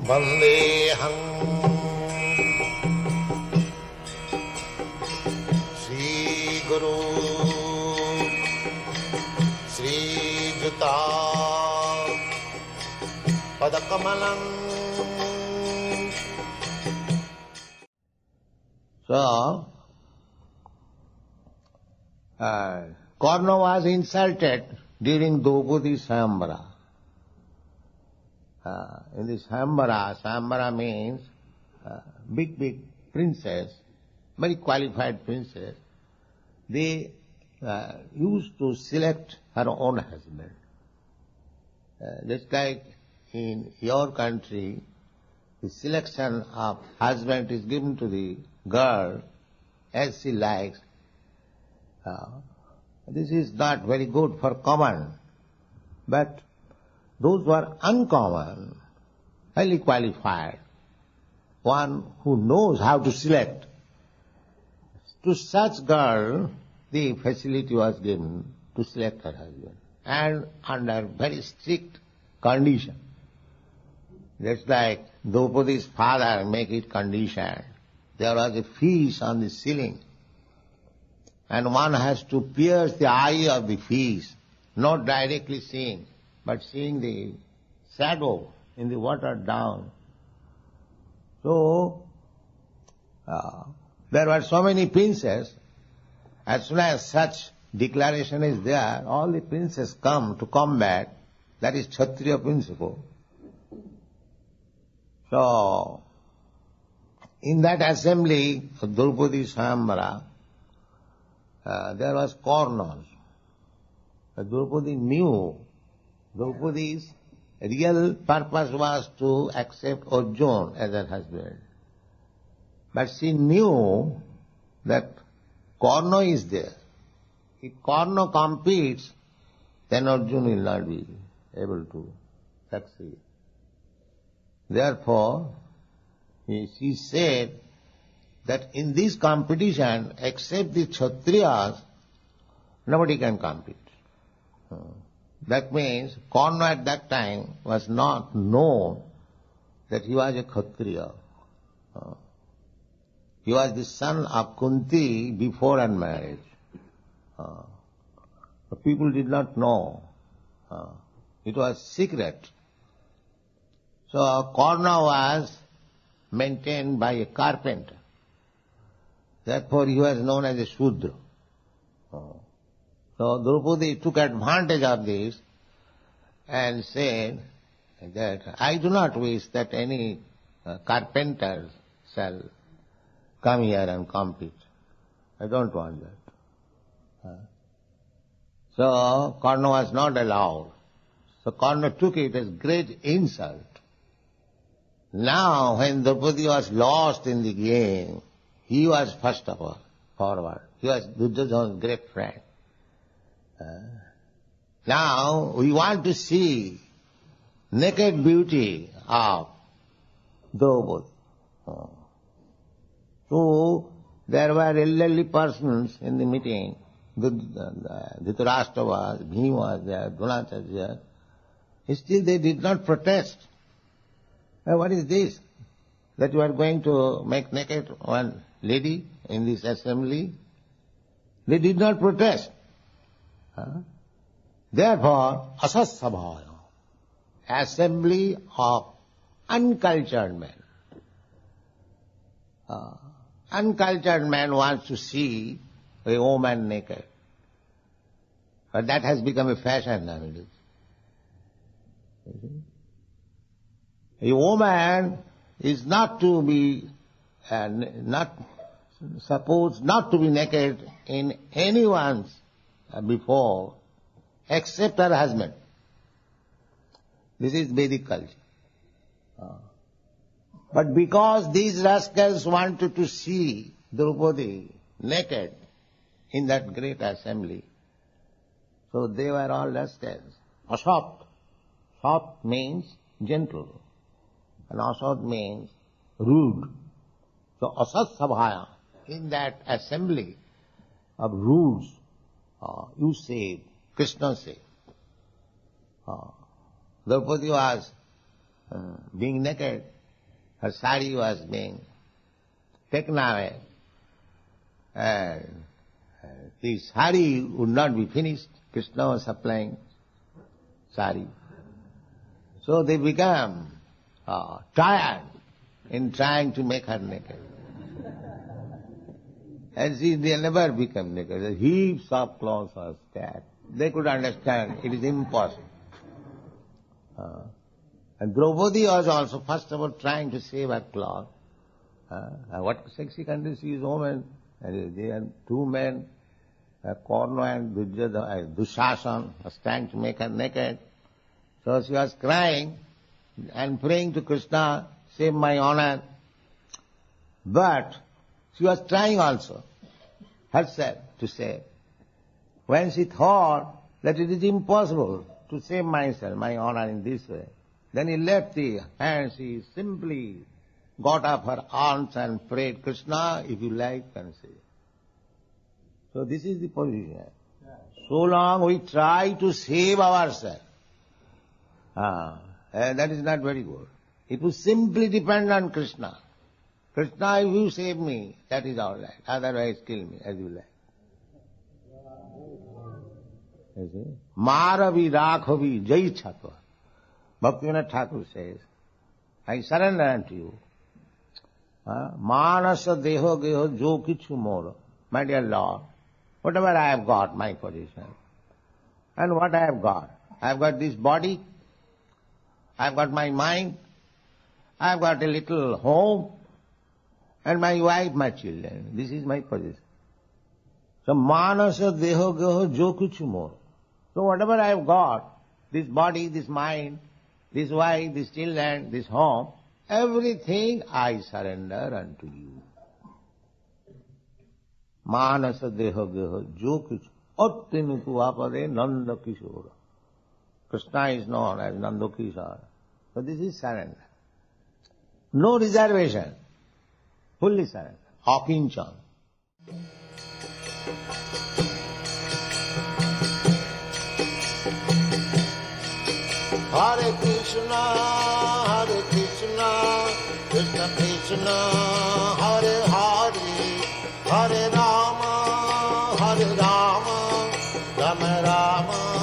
Vandeham Sri Guru Sri Juta Padakamalam. So, Karna was insulted during Draupadi Sayambara. In this Sayambara means big princess, very qualified princess. They used to select her own husband. Just like in your country, the selection of husband is given to the girl as she likes. This is not very good for common, but those who are uncommon, highly qualified, one who knows how to select, to such girl the facility was given to select her husband, and under very strict condition. Just like Draupadi's father make it condition. There was a fish on the ceiling, and one has to pierce the eye of the fish, not directly seeing, but seeing the shadow in the water down. So, there were so many princes. As soon as such declaration is there, all the princes come to combat. That is Kshatriya principle. So, in that assembly of Draupadi Sayambara, there was Karna. Draupadi knew Draupadi's real purpose was to accept Arjuna as her husband. But she knew that Karna is there. If Karna competes, then Arjuna will not be able to succeed. Therefore, she said that in this competition, except the Kshatriyas, nobody can compete. That means Karna at that time was not known that he was a Kshatriya. He was the son of Kunti before her marriage. The people did not know. It was secret. So Karna was maintained by a carpenter. Therefore he was known as a Shudra. So Draupadi took advantage of this and said that I do not wish that any carpenters shall come here and compete. I don't want that. So Karna was not allowed. So Karna took it as great insult. Now when Draupadi was lost in the game, he was first of all forward. He was Duryodhana's great friend. Now we want to see naked beauty of Draupadi. So there were elderly persons in the meeting. Dhritarashtra was, Bhima was there, Dronacharya was there. Still they did not protest. What is this? That you are going to make naked one lady in this assembly? They did not protest. Therefore, asasabhaya, assembly of uncultured men. Uncultured man wants to see a woman naked. But that has become a fashion nowadays. A woman is not to be, not supposed not to be naked in anyone's before, except her husband. This is Vedic culture. But because these rascals wanted to see Draupadi naked in that great assembly, so they were all rascals. Asat. Sat means gentle, and asat means rude. So asat sabhaya, in that assembly of rudes, you said Krishna said. Draupadi was being naked, her sari was being taken away, and the sari would not be finished. Krishna was supplying sari. So they became tired in trying to make her naked. And see, they never become naked. The heaps of clothes are stacked. They could understand it is impossible. And Draupadi was also first of all trying to save her cloth. What sexy country she is woman. And there are two men, Karna and Dushasan, was trying to make her naked. So she was crying and praying to Krishna, save my honor. But she was trying also herself to save. When she thought that it is impossible to save myself, my honor in this way, then he left the hands, she simply got up her arms and prayed, Krishna, if you like, can save. So this is the position. So long we try to save ourselves. That is not very good. It will simply depend on Krishna. Krishna, if you save me, that is all right. Otherwise, kill me as you like. Maravi Rakhavi Jai Chatva. Bhaktivinoda Thakur says, I surrender unto you. Manasa deho geho jo kichu mora. My dear Lord, whatever I have got, my position, and what I have got this body, I have got my mind, I have got a little home, and my wife, my children. This is my position. So manasa deho geho jo kichu mora. So whatever I have got, this body, this mind, this wife, this children, this home, everything I surrender unto you. Manasa deho geho jo kichu attinu apade Nanda Kishora. Krishna is known as Nanda Kishora. So this is surrender. No reservation. Fully surrender. Akinchana. Hare Krishna, Krishna Krishna, Hare Hare, Hare Rama, Rama Rama.